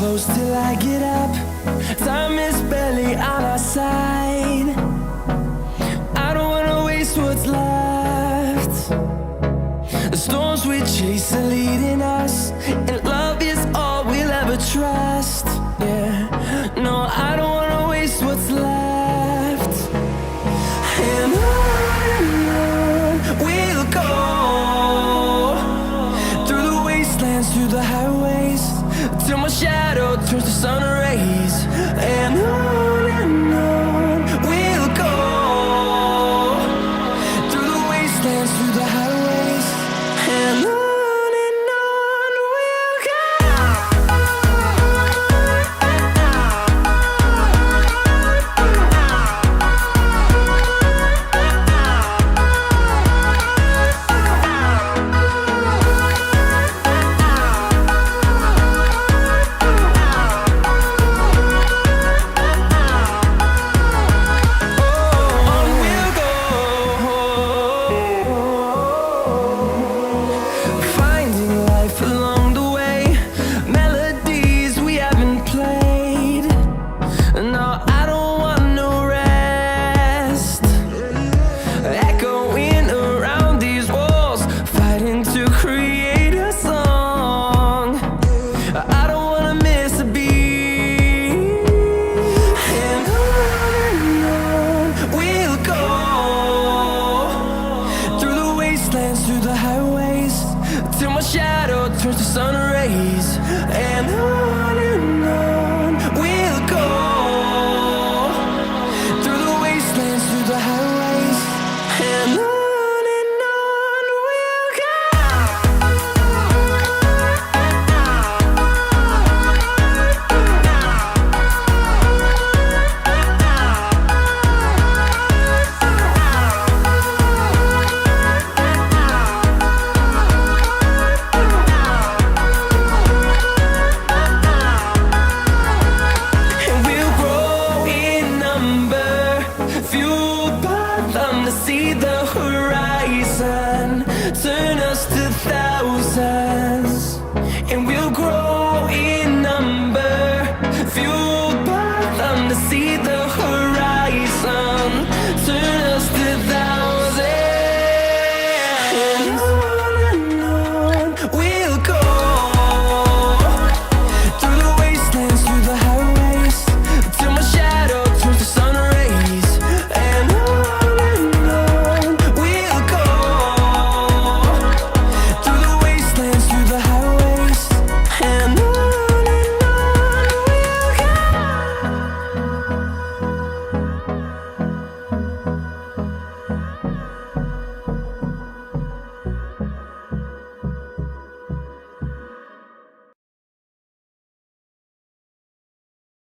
close till I get up. Time is barely on our side. I don't wanna waste what's left. The storms we chase are leading us, and love is all we'll ever trust. Yeah, no, I don't wanna waste what's left. And on we'll go, through the wastelands, through the highways, till my shadow turns to sun rays. And on we'll go, through the wastelands, through the highways, and on we'll go. Through the highways, till my shadow turns to sun rays. And on we'll go, through the wastelands, through the highways, and on we'll go. Fueled by them to see the horizon, turn us to thousands, and we'll grow in number. Fueled by them to see the horizon.